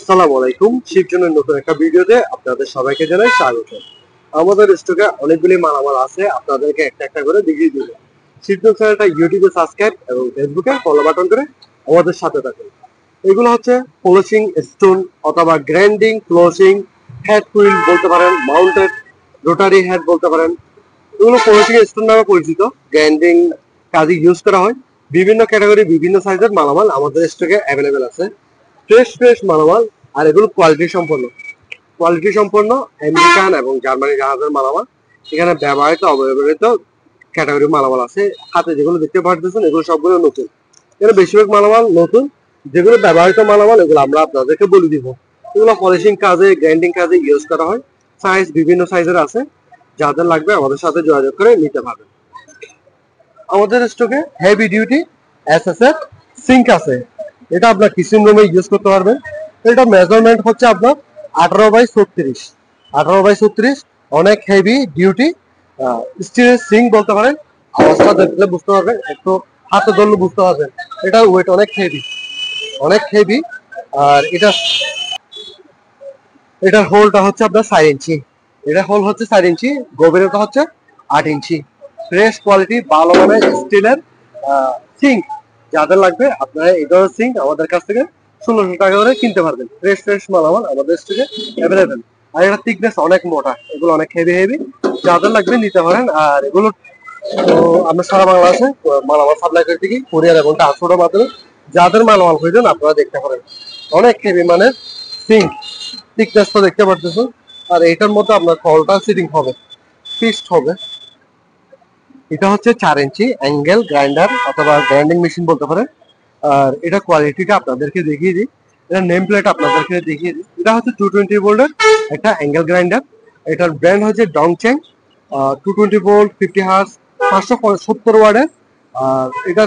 আসসালামু আলাইকুম। শিবজনের নতুন একটা ভিডিওতে আপনাদের সবাইকে জানাই স্বাগত। আমাদের স্টকে অনেকগুলি মালামাল আছে, আপনাদেরকে একটা একটা করে দেখিয়ে দিব। শিবজন চ্যানেলটা ইউটিউবে সাবস্ক্রাইব এবং ফেসবুকে ফলো বাটন করে আমাদের সাথে থাকুন। এগুলো হচ্ছে পলিশিং স্টোন অথবা গ্রাইন্ডিং ক্লোজিং হেড হুইল বলতে পারেন, মাউন্টেড রোটারি হেড বলতে পারেন। এগুলো পলিশিং স্টোন নামে পরিচিত। গ্রাইন্ডিং কাজে ইউজ করা হয়। বিভিন্ন ক্যাটাগরি বিভিন্ন সাইজের মালামাল আমাদের স্টকে অ্যাভেলেবেল আছে। ফ্রেশ মালামাল, আর এগুলো কোয়ালিটি সম্পন্ন আমেরিকান এবং জার্মানি জাহাজের মালামাল। এখানে ব্যবহৃত অব্যবহৃত ক্যাটাগরি মালামাল আছে। হাতে যেগুলো দেখতে পাচ্ছেন এগুলো সবগুলো নতুন। এখানে বেশিরভাগ মালামাল নতুন। যেগুলো ব্যবহৃত মালামাল এগুলো আমরা আপনাদেরকে বলে দিব। এগুলো পলিশিং কাজে গ্রাইন্ডিং কাজে ইউজ করা হয়। সাইজ বিভিন্ন সাইজের আছে, যাদের লাগবে আমাদের সাথে যোগাযোগ করে নিতে পারবেন। আমাদের স্টকে হেভি ডিউটি এসএসএফ সিঙ্ক আছে। এটা আপনার কিচেন রুমে ইউজ করতে পারবেন। এটা মেজারমেন্ট হচ্ছে আপনার 18/36। 18/36 অনেক হেভি ডিউটি স্টিলের সিঙ্ক বলতে পারেন। আওয়াজটা দেখলে বুঝতে পারবেন, একটু হাতে ধরলে বুঝতে পারবেন এটার ওয়েট অনেক হেভি। আর এটার হোলটা হচ্ছে আপনার 4 ইঞ্চি। এটা হোল হচ্ছে 4 ইঞ্চি, গভীরতা হচ্ছে 8 ইঞ্চি। ফ্রেশ কোয়ালিটি ভালো মানের স্টিলের সিঙ্ক। যাদের লাগবে আপনারা এই ধরনের সিঙ্ক আমাদের কাছ থেকে 1600 টাকা করে কিনতে পারবেন। ফ্রেশ মালামাল আমাদের থেকে অ্যাভেলেবেল। আর এটা থিকনেস অনেক মোটা, এগুলো অনেক হেভি। যাদের লাগবে নিতে পারেন। আর এগুলো তো আমরা সারা বাংলাদেশে মালামাল সাপ্লাই করে থাকি কুরিয়ার এবং ট্রান্সপোর্টের মাধ্যমে। যাদের মালামাল প্রয়োজন আপনারা দেখতে পারেন। অনেক হেভি মানের সিঙ্ক, থিকনেসটা দেখতে পারতেছেন। আর এটার মধ্যে আপনার কলটা সিটিং হবে, ফিক্সড হবে। এটা হচ্ছে 4 ইঞ্চি অ্যাঙ্গেল গ্রাইন্ডার অথবা গ্রাইন্ডিং মেশিন বলতে পারেন। আর এটা কোয়ালিটিটা আপনাদেরকে দেখিয়ে দিই। এটা নেম প্লেট আপনাদেরকে দেখিয়ে দিই। এটা হচ্ছে 220 ভোল্টের একটা অ্যাঙ্গেল গ্রাইন্ডার। এটার ব্র্যান্ড হচ্ছে ডংচ্যাং। 220 ভোল্ট 50 হার্জ 570 ওয়াটের। আর এটা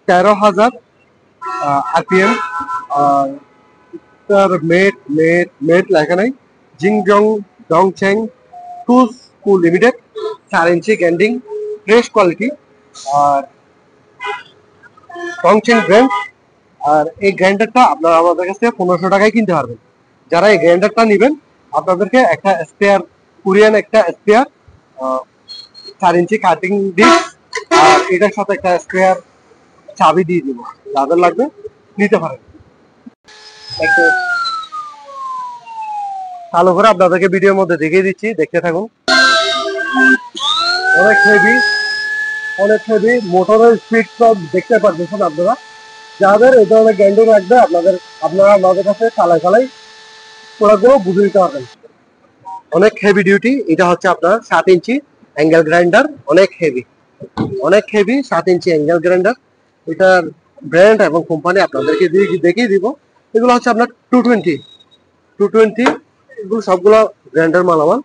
13,000 আরপিএম। আর তার মেট লেখা নাই। জিংজং ডংচ্যাং টুলস কো লিমিটেড, 4 ইঞ্চি গ্রাইন্ডিং, ফ্রেশ কোয়ালিটি। আর টংচেং ব্র্যান্ড। আর এই গ্রাইন্ডারটা আপনারা আমাদের কাছ থেকে 1500 টাকায় কিনতে পারবেন। যারা এই গ্রাইন্ডারটা নেবেন আপনাদেরকে একটা স্পেয়ার, কোরিয়ান একটা স্পেয়ার 4 ইঞ্চি কাটিং ডিস্ক আর এটার সাথে একটা স্পেয়ার চাবি দিয়ে দিব। যাদের লাগবে নিতে পারেন। একটু ভালো করে আপনাদেরকে ভিডিওর মধ্যে দেখিয়ে দিচ্ছি, দেখতে থাকুন। অনেক হেভি মোটরের স্পিড সব দেখতে পাচ্ছেন আপনারা। যাদের এই ধরনের গ্রাইন্ডার লাগবে আপনারা আমাদের কাছে চালাই প্রোডাক্টগুলো বুঝে নিতে পারবেন। অনেক হেভি ডিউটি। এটা হচ্ছে আপনার 7 ইঞ্চি অ্যাঙ্গেল গ্রাইন্ডার, অনেক হেভি 7 ইঞ্চি অ্যাঙ্গেল গ্রাইন্ডার। এটার ব্র্যান্ড এবং কোম্পানি আপনাদেরকে দেখিয়ে দিব। এগুলো হচ্ছে আপনার 220 এগুলো সবগুলো ব্র্যান্ডের মালামাল।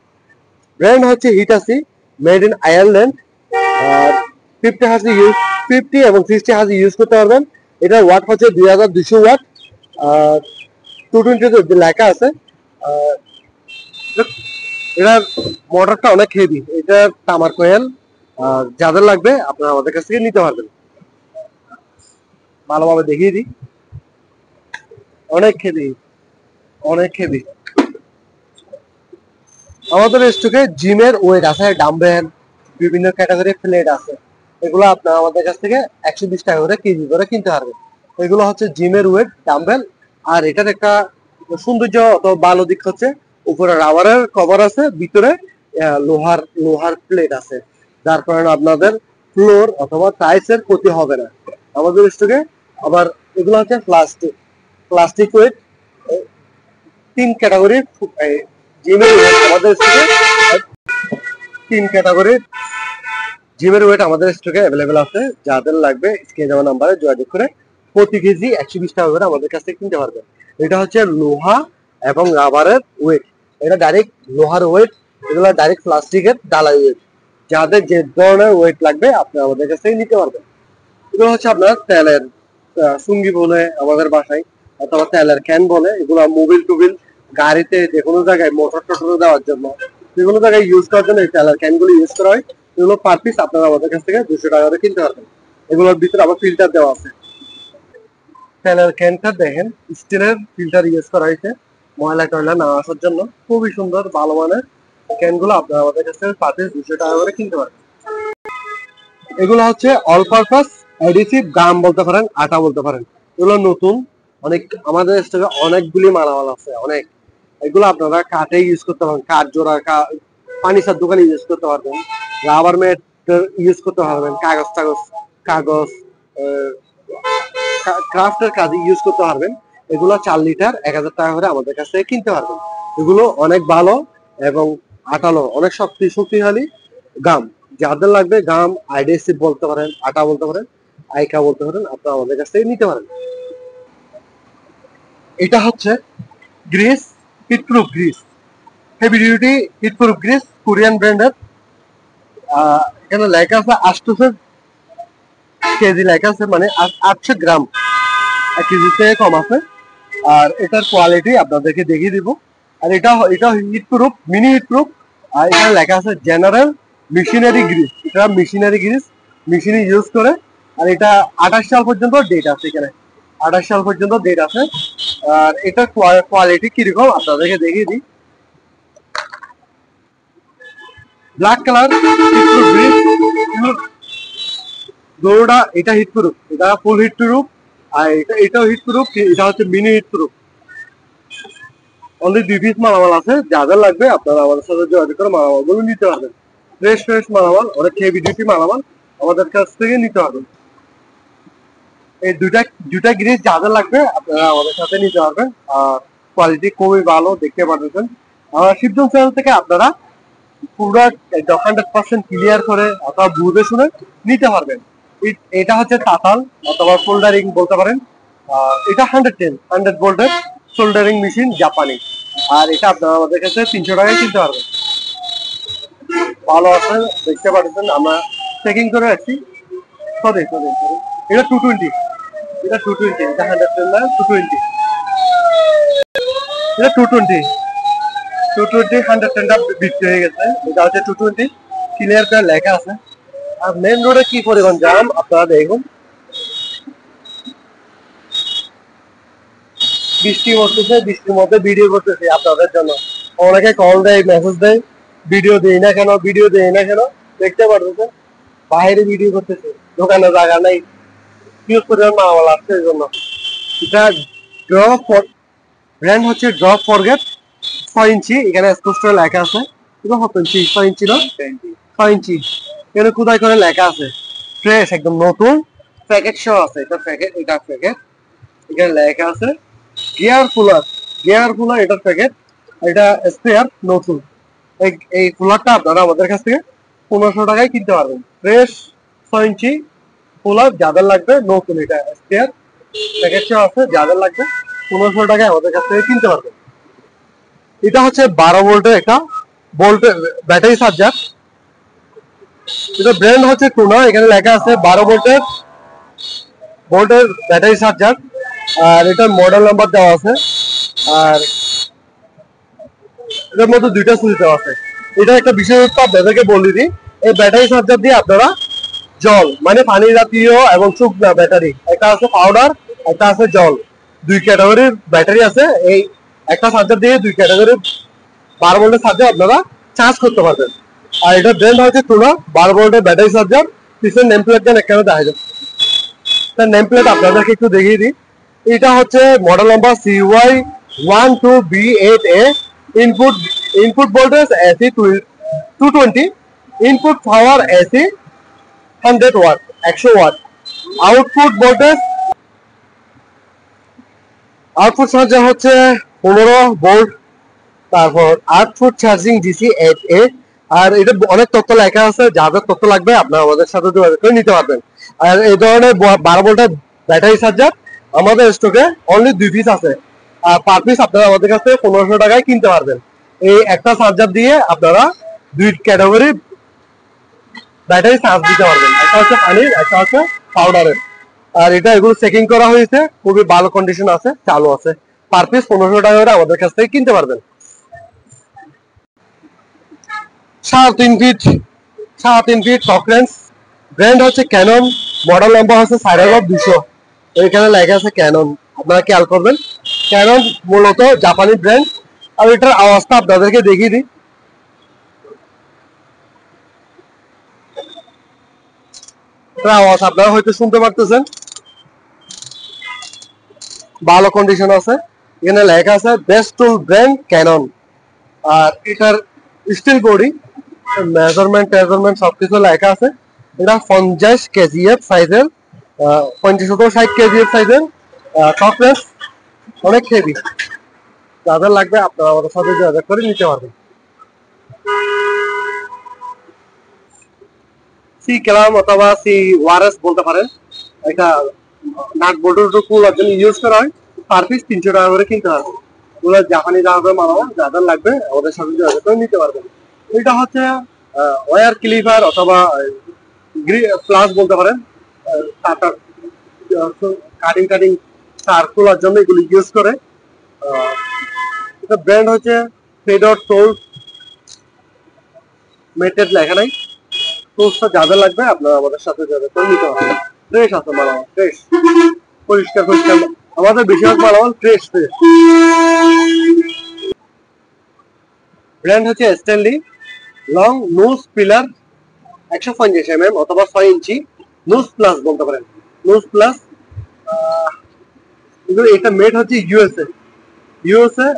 ব্র্যান্ড হচ্ছে হিটাচি, মেড ইন আয়ারল্যান্ড। আর 50 এবং 60 হার্জ ইউজ করতে পারবেন। এটার ওয়াট হচ্ছে 2200 ওয়াট। আর 220 লেখা আছে। এটার মোটরটা অনেক হেভি। এটা তামার কয়েল। আর যাদের লাগবে আপনারা আমাদের কাছ থেকে নিতে পারবেন। ভালোভাবে দেখিয়ে দিই। অনেক হেভি। আমাদের স্টকে জিমের ওয়েট আছে, ডাম্বেল, বিভিন্ন ক্যাটাগরি প্লেট আছে। এগুলো আপনারা আমাদের কাছ থেকে 120 টাকা করে কেজি করে কিনতে পারবেন। এগুলো হচ্ছে জিমের ওয়েট ডাম্বেল। আর এটার একটা সৌন্দর্য অথবা ভালো দিক হচ্ছে উপরে রাবারের কভার আছে, ভিতরে লোহার প্লেট আছে, যার কারণে আপনাদের ফ্লোর অথবা টাইলসের ক্ষতি হবে না আমাদের স্টকে। আবার এগুলো হচ্ছে প্লাস্টিক ওয়েট। 3 ক্যাটাগরি জিমের ওয়েট আমাদের স্টকে 3 ক্যাটাগরির জিমের ওয়েট আমাদের স্টকে অ্যাভেলেবেল আছে। যাদের লাগবে স্ক্রিনে দেওয়া নাম্বারে যোগাযোগ করে প্রতি কেজি 120 টাকা করে আমাদের কাছ থেকে কিনতে পারবেন। এটা হচ্ছে লোহা এবং রাবারের ওয়েট। এটা ডাইরেক্ট লোহার ওয়েট, এগুলো ডাইরেক্ট প্লাস্টিকের ডালাই ওয়েট। যাদের যে ধরনের ওয়েট লাগবে আপনি আমাদের কাছ থেকে নিতে পারবেন। এগুলো হচ্ছে আপনার তেলের সুঙ্গি বলে আমাদের বাসায়, অথবা তেলের ক্যান বলে। এগুলো মোবিল টুবিল গাড়িতে যে কোনো জায়গায় মোটর টোটর দেওয়ার জন্য, যেগুলো জায়গায় ইউজ করার জন্য এই তেলের ক্যানগুলো ইউজ করা হয়। এগুলো পার পিস আপনারা আমাদের কাছ থেকে 200 টাকা করে কিনতে পারবেন। এগুলোর ভিতরে আবার ফিল্টার দেওয়া আছে। তেলের ক্যানটা দেখেন স্টিলের ফিল্টার ইউজ করা হয়েছে। ময়লা টয়লা না আসার জন্য খুবই সুন্দর ভালো মানের ক্যানগুলো আপনারা আমাদের কাছে পার পিস 200 টাকা করে কিনতে পারেন। এগুলো হচ্ছে অল পারপাস অ্যাডিটিভ গাম বলতে পারেন, আটা বলতে পারেন। এগুলো নতুন, অনেক আমাদের স্টকে অনেকগুলি মালামাল আছে, অনেক। এগুলো আপনারা কাঠে ইউজ করতে পারেন, কাঠ জোড়া, পানি সার দোকানে ইউজ করতে পারবেন, রাবার ম্যাট ইউজ করতে পারবেন, কাগজ ক্রাফটের কাজে ইউজ করতে পারবেন। এগুলো 4 লিটার 1000 টাকা করে আমাদের কাছ থেকে কিনতে পারবেন। এগুলো অনেক ভালো এবং আটালো, অনেক শক্তিশালী গাম। যাদের লাগবে গাম, আইডিএসি বলতে পারেন, আটা বলতে পারেন, আইকা বলতে পারেন, আপনারা আমাদের কাছ থেকে নিতে পারেন। এটা হচ্ছে Greece, heatproof Greece, heavy duty heatproof Greece, Korean ব্র্যান্ডের। এখানে লেখা আছে 800 কেজি লেখা আছে, মানে 800 গ্রাম, 1 কেজি থেকে কম আছে। আর এটার কোয়ালিটি আপনাদেরকে দেখিয়ে দিব। আর এটা হিটপ্রুফ, মিনি হিটপ্রুফ। আর এখানে লেখা আছে জেনারেল মেশিনারি গ্রিস। এটা মেশিনারি গ্রিস, মেশিনে ইউজ করে। আর এটা 28 সাল পর্যন্ত ডেট আছে, এখানে 28 সাল পর্যন্ত ডেট আছে। আর এটার কোয়ালিটি কিরকম আপনাদেরকে দেখিয়ে দিই। ব্ল্যাক কালার হিটপ্রুফ গ্রিস, গরুটা এটা হিটপ্রুফ, এটা ফুল হিটপ্রুফ। আর এটাও হিটপ্রুফ, এটা হচ্ছে মিনি হিটপ্রুফ। অনলি 2 পিস মালামাল আছে, যাদের লাগবে আপনারা আমাদের সাথে যোগাযোগ করে মালামালগুলো নিতে পারবেন। ফ্রেশ মালামাল, অনেক হেভি ডিউটি মালামাল আমাদের কাছ থেকে নিতে পারবেন। এই দুটা গ্রিস যাদের লাগবে আপনারা আমাদের সাথে নিতে পারবেন। আর কোয়ালিটি খুবই ভালো, দেখতে পারবেন। শিবজন চ্যানেল থেকে আপনারা পুরো 100% ক্লিয়ার করে অথবা বুঝে শুনে নিতে পারবেন। এটা হচ্ছে তাতাল অথবা সোল্ডারিং বলতে পারেন। এটা 100 ভোল্টের সোল্ডারিং মেশিন, জাপানি। আর এটা আপনারা আমাদের কাছে 300 টাকায় কিনতে পারবেন। ভালো আছে, দেখতে পাচ্ছেন আমরা চেকিং করে রাখছি। সরি, এটা 220, এটা 220, এটা 110 না, 220, এটা 220 110টা বিক্রি হয়ে গেছে। এটা হচ্ছে 220, ক্লিয়ার করে লেখা আছে। আর মেন রোডে কি পরিমাণ জাম আপনারা দেখুন। বৃষ্টি পড়তেছে, বৃষ্টির মধ্যে ভিডিও করতেছি আপনাদের জন্য। অনেকে কল দেয়, মেসেজ দেয়, ভিডিও দেই না কেন। দেখতে পারতেছেন বাইরে ভিডিও করতেছে, দোকানে জায়গা নাই, ইউজ পরিমাণ মালামাল আসছে এই জন্য। এটা ব্র্যান্ড হচ্ছে ড্রপ ফরগেট 6 ইঞ্চি, এখানে স্পষ্ট লেখা আছে। এটা 7 ইঞ্চি, 6 ইঞ্চি না, 6 ইঞ্চি। এখানে কোথায় করে লেখা আছে, ফ্রেশ একদম নতুন, প্যাকেট সহ আছে। এটা প্যাকেট, এখানে লেখা আছে গিয়ার কুলার, এটার প্যাকেট, এটা স্পেয়ার নতুন। এই কুলারটা আপনারা আমাদের কাছ থেকে 1500 টাকায় কিনতে পারবেন। ফ্রেশ 6 ইঞ্চি কুলার যাদের লাগবে, নতুন, এটা স্পেয়ার প্যাকেট সহ আছে, যাদের লাগবে 1500 টাকায় আমাদের কাছ থেকে কিনতে পারবেন। এটা হচ্ছে 12 ভোল্টের একটা ব্যাটারি চার্জার। এটা ব্র্যান্ড হচ্ছে টুনা, এখানে লেখা আছে 12 ভোল্টের ব্যাটারি চার্জার। আর এটার মডেল নাম্বার দেওয়া আছে। আর এটার মধ্যে 2টা সুইচ দেওয়া আছে। এটা একটা বিশেষত্ব আপনাদেরকে বলে দিই, এই ব্যাটারি চার্জার দিয়ে আপনারা জল, মানে পানি জাতীয় এবং শুকনা ব্যাটারি, একটা আছে পাউডার, একটা আছে জল, 2 ক্যাটাগরির ব্যাটারি আছে। এই একটা চার্জার দিয়ে 2 ক্যাটাগরির 12 ভোল্টের চার্জার আপনারা চার্জ করতে পারবেন। আর এটা ব্র্যান্ড হচ্ছে টুনা, 12 ভোল্টের ব্যাটারি চার্জার। পিছনে নেম প্লেট দেন, এখানে দেখা যাচ্ছে। তার নেম প্লেট আপনাদেরকে একটু দেখিয়ে দিই। এটা হচ্ছে model number CY12B8A। Input voltage AC 220, input power AC 100 watt, 100 watt. Output charger হচ্ছে 15 ভোল্ট। তারপর 8 ফুট চার্জিং DC 8A। আর এটা অনেক তথ্য লেখা আছে, যাদের তথ্য লাগবে আপনারা আমাদের সাথে যোগাযোগ করে নিতে পারবেন। আর এই ধরনের 12 ভোল্টের ব্যাটারি চার্জার আমাদের স্টকে অনলি 2 পিস আছে। আর পার পিস আপনারা আমাদের কাছ থেকে 1500 টাকায় কিনতে পারবেন। এই একটা চার্জার দিয়ে আপনারা 2 ক্যাটাগরি ব্যাটারি চার্জ দিতে পারবেন, একটা হচ্ছে পানির, একটা হচ্ছে পাউডারের। আর এগুলো চেকিং করা হয়েছে, খুবই ভালো কন্ডিশন আছে, চালু আছে। পার পিস 1500 টাকা করে আমাদের কাছ থেকে কিনতে পারবেন। 3.5 ফিট টকরেন্স, ব্র্যান্ড হচ্ছে ক্যানন, মডেল নাম্বার হচ্ছে 250। এখানে লেখা আছে ক্যানন, আপনারা খেয়াল করবেন। ক্যানন মূলত জাপানি ব্র্যান্ড। আর এটার আওয়াজটা আপনাদেরকে দেখিয়ে দিই। এটার আওয়াজ আপনারা হয়তো শুনতে পারতেছেন, ভালো কন্ডিশন আছে। এখানে লেখা আছে বেস্ট টুল ব্র্যান্ড ক্যানন। আর এটার স্টিল বডি, মেজারমেন্ট সবকিছু লেখা আছে। এটা 50 কেজিএফ সাইজের, 50-60 কেজিএফ সাইজের টপলেস, অনেক হেভি। যাদের লাগবে আপনারা আমাদের সাথে যোগাযোগ করে নিতে পারবেন। সি ক্যালাম অথবা সি ওয়ারেস বলতে পারেন। এটা নাট বোল্ট খোলার জন্য ইউজ করা হয়। পার পিস 300 টাকা করে কিনতে হবে। ওগুলো জাপানি দামে মানাবো, যাদের লাগবে আমাদের সাথে যোগাযোগ করে নিতে পারবেন। এটা হচ্ছে ওয়ার ক্লিপার অথবা প্লাস বলতে পারেন। কাটিং তার খোলার জন্য এগুলো ইউজ করে। এটা ব্র্যান্ড হচ্ছে ফেডর টোলস, মেটেড লেখা নাই। টোলসটা যাদের লাগবে আপনারা আমাদের সাথে যোগাযোগ করে নিতে পারবেন। ফ্রেশ আছে মালামাল, ফ্রেশ, পরিষ্কার। আমাদের বেশিরভাগ মালামাল ফ্রেশ। ব্র্যান্ড হচ্ছে স্ট্যানলি। লং নোজ পিলার 150 অথবা 6 ইঞ্চি নোজ প্লাস বলতে পারেন। নোজ প্লাস এটা মেড হচ্ছে ইউএসএ।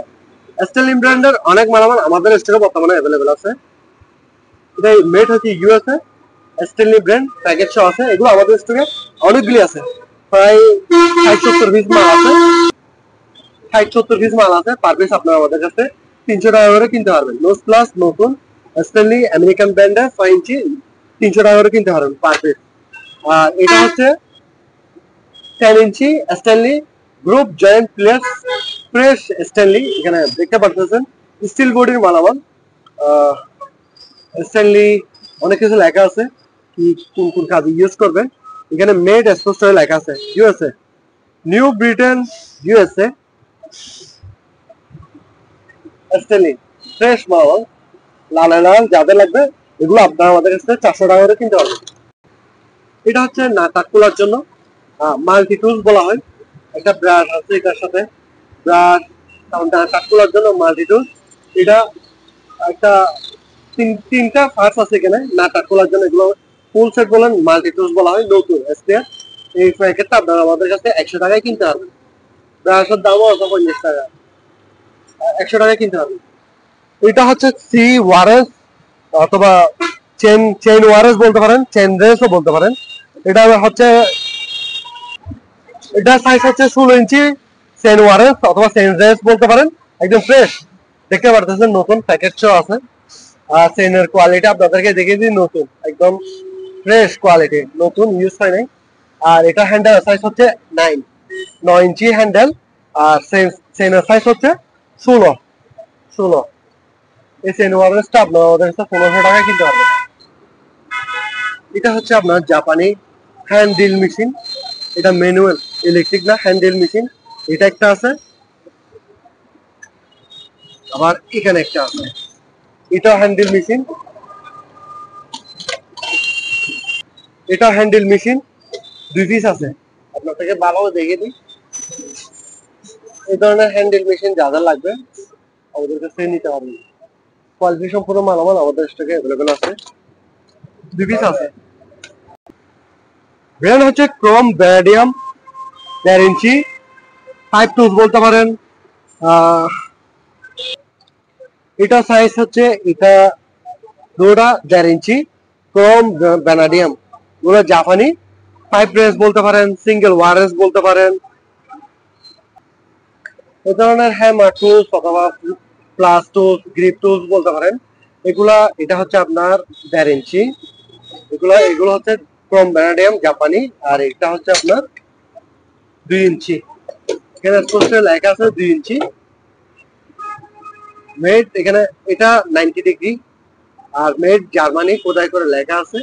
স্ট্যানলি ব্র্যান্ডের অনেক মালামাল আমাদের স্টকে বর্তমানে অ্যাভেলেবেল আছে। এটা মেড হচ্ছে ইউএসএ, স্ট্যানলি ব্র্যান্ড, প্যাকেজ সহ আছে। এগুলো আমাদের স্টকে অনেকগুলি আছে, প্রায় 60-70 পিস মাল আছে। 60-70 পিস মাল আছে। পার পিস আপনারা আমাদের কাছে 300 টাকা করে কিনতে পারবেন। নোজ প্লাস নতুন স্ট্যানলি আমেরিকান ব্র্যান্ডের 6 ইঞ্চি 300 টাকা করে কিনতে পারবেন পার পিস। আর এটা হচ্ছে 10 inch Stanley groove joint pliers, fresh Stanley. এখানে দেখতে পাচ্ছেন স্টিল বডির মালামাল। স্ট্যানলি অনেক কিছু লেখা আছে, কি কোন কোন কাজে ইউজ করবে। এখানে মেড স্পষ্ট লেখা আছে USA, new Britain USA. Stanley fresh মালামাল, লাল যাদের লাগবে এগুলো আপনারা আমাদের কাছে 400 টাকা করে কিনতে পারবেন। এটা হচ্ছে নাট খোলার জন্য মাল্টি টুলস বলা হয়। একটা ব্রাশ আছে এটার সাথে, ব্রাশ নাট খোলার জন্য মাল্টি টুলস। এটা একটা তিনটা পার্টস আছে এখানে নাট খোলার জন্য। এগুলো ফুল সেট বলেন, মাল্টি টুলস বলা হয়। নতুন স্পেয়ার এই প্যাকেটটা আপনারা আমাদের কাছে 100 টাকায় কিনতে পারবেন। ব্রাশের দামও আছে 50 টাকা, 100 টাকায় কিনতে পারবেন। এটা হচ্ছে সি ওয়ারেস অথবা চেইন ওয়ারেস বলতে পারেন, চেইন রেসও বলতে পারেন। এটা হচ্ছে, এটা সাইজ হচ্ছে 16 ইঞ্চি চেইন ওয়ারেস অথবা চেইন রেস বলতে পারেন। একদম ফ্রেশ দেখতে পারতেছেন, নতুন প্যাকেট সহ আছে। আর চেইনের কোয়ালিটি আপনাদেরকে দেখিয়ে দিই, নতুন একদম ফ্রেশ কোয়ালিটি, নতুন ইউজ হয় নাই। আর এটা হ্যান্ডেল সাইজ হচ্ছে 9 ইঞ্চি হ্যান্ডেল। আর চেইনের সাইজ হচ্ছে 16। এই চেইন ওয়ারেসটা আপনার আমাদের কাছে 1500 টাকায় কিনতে পারবেন। এটা হচ্ছে আপনার জাপানি হ্যান্ড ড্রিল মেশিন। এটা ম্যানুয়াল, ইলেকট্রিক না, হ্যান্ড ড্রিল মেশিন। এটা একটা আছে, আবার এখানে একটা আছে, এটা হ্যান্ডেল মেশিন। এটা হ্যান্ডেল মেশিন 2 পিস আছে, আপনাদেরকে ভালো দেখে দিই। এই ধরনের হ্যান্ডেল মেশিন যাদের লাগবে আমাদের কাছে নিতে পারবেন। কোয়ালিটি সম্পূর্ণ মালামাল আমাদের স্টকে অ্যাভেলেবেল আছে। 2 পিস আছে। ব্র্যান্ড হচ্ছে ক্রোম ভ্যানাডিয়াম 1.5 ইঞ্চি 5 টুলস বলতে পারেন। এটা সাইজ হচ্ছে, এটা দুটা 1.5 ইঞ্চি ক্রোম ভ্যানাডিয়াম। ওগুলো জাপানি 5 রেস বলতে পারেন, সিঙ্গেল ওয়ারেস বলতে পারেন। এই ধরনের হ্যামার টুলস অথবা প্লাস টুলস, গ্রিপ টুলস বলতে পারেন। এটা হচ্ছে আপনার 1.5 ইঞ্চি। এগুলো হচ্ছে ক্রোম ভ্যানাডিয়াম জাপানি। আর এটা হচ্ছে আপনার 2 ইঞ্চি। এখানে স্পষ্ট লেখা আছে 2 ইঞ্চি মেড। এখানে এটা 90 ডিগ্রি আর মেড জার্মানি খোদাই করে লেখা আছে।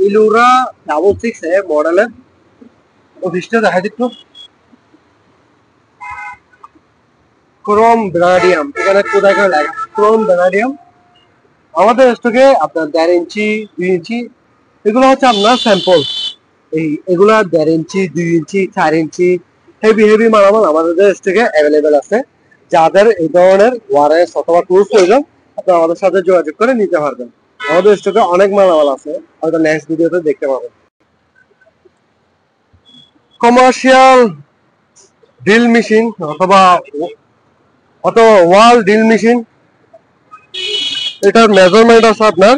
ইলুরা 66 মডেলের। অফিসটা দেখা দিত ক্রোম ভ্যানাডিয়াম, এখানে খোদাই করে লেখা ক্রোম ভ্যানাডিয়াম। আমাদের স্টকে আপনার 1.5 ইঞ্চি 2 ইঞ্চি এগুলো হচ্ছে আপনার স্যাম্পল। এগুলা 1.5 ইঞ্চি 2 ইঞ্চি 4 ইঞ্চি হেভি হেভি মালামাল আমাদের স্টকে অ্যাভেলেবেল আছে। যাদের এই ধরনের ওয়ারেস অথবা টুলস প্রয়োজন আপনারা আমাদের সাথে যোগাযোগ করে নিতে পারবেন। আমাদের স্টকে অনেক মালামাল আছে, হয়তো নেক্সট ভিডিওতে দেখতে পাবেন। কমার্শিয়াল ড্রিল মেশিন অথবা ওয়াল ড্রিল মেশিন, এটার মেজারমেন্ট আছে আপনার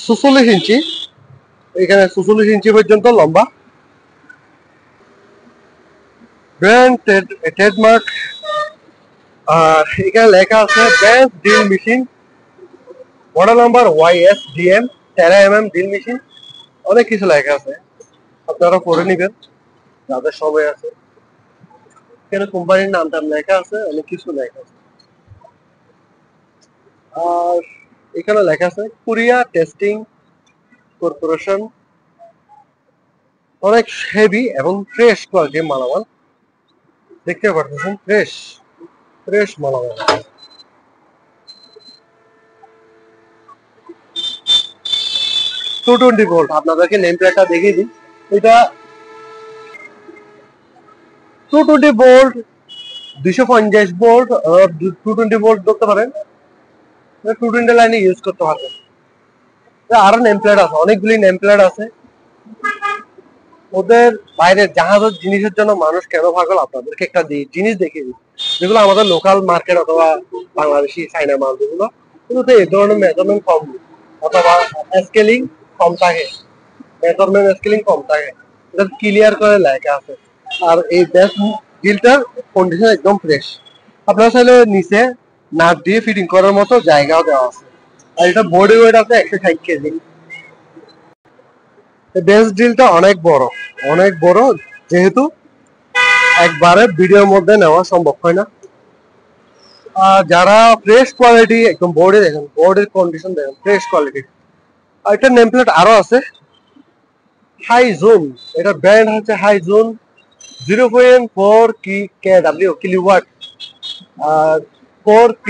৪৬ ইঞ্চি, এখানে ৪৬ ইঞ্চি পর্যন্ত লম্বা। ব্র্যান্ড ট্রেডমার্ক, আর এখানে লেখা আছে best drill machine, model number YSDM 13mm drill machine, অনেক কিছু লেখা আছে, আপনারা পড়ে নিবেন যাদের সবাই আছে। এখানে কোম্পানির নামটা লেখা আছে, অনেক কিছু লেখা আছে। আর এখানে লেখা আছে কোরিয়া টেস্টিং কর্পোরেশন, অনেক হেভি এবং ফ্রেশ কোয়ালিটির মালামাল দেখতে পারতেছেন, ফ্রেশ ফ্রেশ মালামাল। 220 ভোল্ট, আপনাদেরকে নেম প্লেটটা দেখিয়ে দিই। এটা 220 ভোল্ট, 250 ভোল্ট, 220 ভোল্ট ধরতে পারেন, 220 লাইনে ইউজ করতে পারবেন। আরো নেম প্লেট আছে, অনেকগুলি নেম প্লেট আছে। ওদের বাইরের জাহাজের জিনিসের জন্য মানুষ কেন পাগল, আপনাদেরকে একটা জিনিস দেখিয়ে দিই, যেগুলো আমাদের লোকাল মার্কেট অথবা বাংলাদেশি চাইনা মাল যেগুলো, এগুলোতে এই ধরনের মেজারমেন্ট কম অথবা স্কেলিং কম থাকে, মেজারমেন্ট স্কেলিং কম থাকে, এটা ক্লিয়ার করে লেখা আছে। আর এই ব্যাস ডিলটার কন্ডিশন একদম ফ্রেশ, আপনারা চাইলে নিচে নাট দিয়ে ফিটিং করার মতো জায়গাও দেওয়া আছে। আর এটা বডি ওয়েট আছে 160 কেজি। বেস ডিলটা অনেক বড়, অনেক বড়, যেহেতু একবারে ভিডিওর মধ্যে নেওয়া সম্ভব হয় না। যারা ফ্রেশ কোয়ালিটি, একদম বডি দেখেন, বডির কন্ডিশন দেখেন, ফ্রেশ কোয়ালিটি। আর এটা নেম প্লেট আরো আছে, হাই জোন, এটা ব্র্যান্ড হচ্ছে হাই জোন 0.4 KW কিলোওয়াট, আর 4P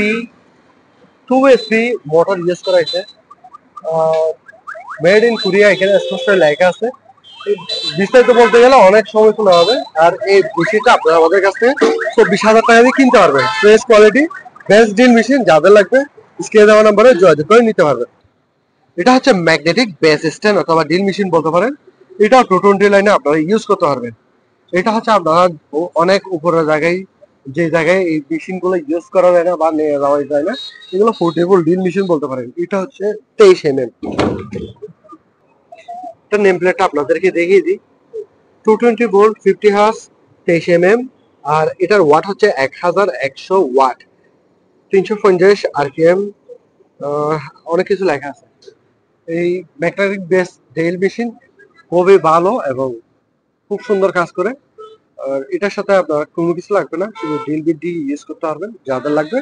2SP মোটর ইউজ করা হয়েছে, মেড ইন কোরিয়া, এখানে স্পষ্ট লেখা আছে। বিস্তারিত বলতে গেলে অনেক সময় শোনা হবে। আর এই মেশিনটা আপনারা আমাদের কাছ থেকে 24,000 টাকা দিয়ে কিনতে পারবেন, fresh quality best drill machine. যাদের লাগবে স্ক্রিনে দেওয়া নাম্বারে যোগাযোগ করে নিতে পারবেন। এটা হচ্ছে ম্যাগনেটিক বেস স্ট্যান্ড অথবা ড্রিল মেশিন বলতে পারেন। এটা 220 লাইনে আপনারা ইউজ করতে পারবেন। এটা হচ্ছে আপনারা অনেক উপরের জায়গায়, যে জায়গায় এই মেশিন গুলো ইউজ করা যায় না বা নিয়ে যাওয়া যায় না, এগুলো পোর্টেবল ড্রিল মেশিন বলতে পারেন। এটা হচ্ছে 23mm। এটা নেম প্লেটটা আপনাদেরকে দেখিয়ে দিই, 220 ভোল্ট 50 হার্জ 23mm, আর এটার ওয়াট হচ্ছে 1100 ওয়াট, 350 RPM, অনেক কিছু লেখা আছে। এই ম্যাগনেটিক বেস ড্রিল মেশিন খুবই ভালো এবং খুব সুন্দর কাজ করে। আর এটার সাথে আপনার কোনো কিছু লাগবে না, শুধু ড্রিল বিট দিয়ে ইউজ করতে পারবেন। যাদের লাগবে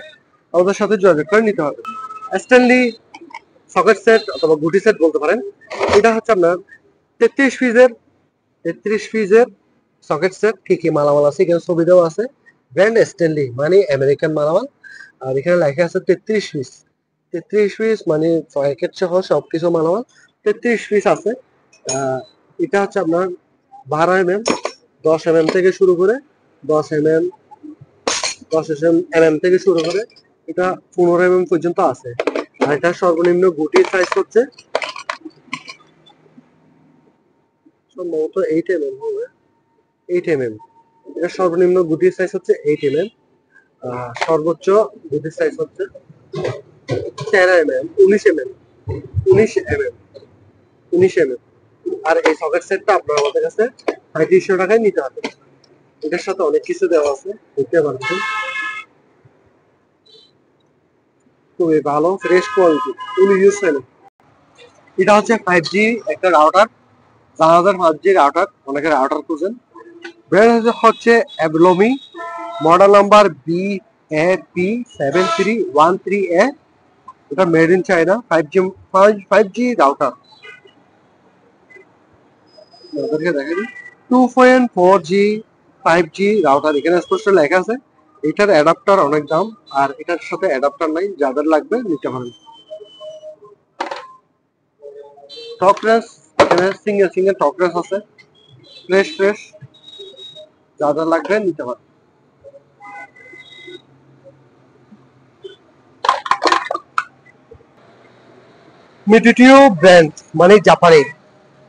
আমাদের সাথে যোগাযোগ করে নিতে হবে। স্ট্যানলি সকেট সেট অথবা গুটি সেট বলতে পারেন। এটা হচ্ছে আপনার 33 পিসের সকেট সেট। কি কি মালামাল আছে এখানে ছবি দেওয়া আছে, ব্র্যান্ড স্ট্যানলি মানে আমেরিকান মালামাল। আর এখানে লেখা আছে 33 পিস, 33 পিস মানে সকেট সহ সবকিছু মালামাল 33 পিস আছে। এটা হচ্ছে আপনার 12mm, 10mm থেকে শুরু করে 10mm, 10mm থেকে শুরু করে এটা 15mm পর্যন্ত আছে। আর এটা সর্বনিম্ন গুটির সাইজ হচ্ছে সম্ভবত 8mm হবে, 8mm। এটা সর্বনিম্ন গুটির সাইজ হচ্ছে 8mm, সর্বোচ্চ গুটির সাইজ হচ্ছে 13mm, 19mm। আর এই সকেট সেটটা আপনার আমাদের কাছে 3500 টাকায় নিতে হবে। এটার সাথে অনেক কিছু দেওয়া আছে, দেখতে পাচ্ছেন, খুবই ভালো ফ্রেশ কোয়ালিটি, কোনো ইউজ হয় না। এটা হচ্ছে 5G একটা রাউটার, জানাজার 5G রাউটার, অনেকে রাউটার খুঁজেন। ব্র্যান্ড হচ্ছে অ্যাবলোমি, মডেল নাম্বার BAP7313A। এটা made in China, 5G router. আপনাদেরকে দেখাই 2.4G 5G রাউটার, এখানে স্পষ্ট লেখা আছে। এটার অ্যাডাপ্টার অনেক দাম, আর এটার সাথে অ্যাডাপ্টার নাই, যাদের লাগবে নিতে পারেন। টকরেস, এখানে সিঙ্গেল সিঙ্গেল টকরেস আছে, ফ্রেশ ফ্রেশ। যা যা লাগবে নিতে পারেন। মিটিটিও ব্র্যান্ড মানে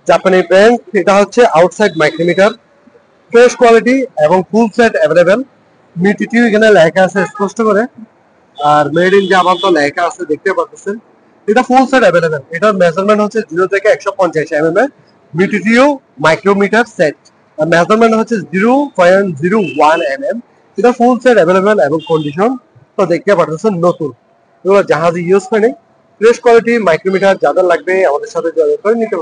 জাপানি ব্র্যান্ড, এটা হচ্ছে আউটসাইড মাইক্রোমিটার, ফ্রেশ কোয়ালিটি এবং ফুল সেট অ্যাভেলেবেল। মিটিটিও এখানে লেখা আছে স্পষ্ট করে, আর মেড ইন জাপান তো লেখা আছে দেখতে পাচ্ছেন। এটা ফুল সেট অ্যাভেলেবেল। এটার মেজারমেন্ট হচ্ছে 0 থেকে 150 mm এর মিটিটিও মাইক্রোমিটার সেট, আর মেজারমেন্ট হচ্ছে 0.01 mm। এটা ফুল সেট অ্যাভেলেবেল এবং কন্ডিশন তো দেখতে পাচ্ছেন নতুন। এগুলো জাহাজে ইউজ করে নেই। ফ্রেশ কোয়ালিটি মাইক্রোমিটার যাদের লাগবে আমাদের সাথে যোগাযোগ করে নিতে পারবেন।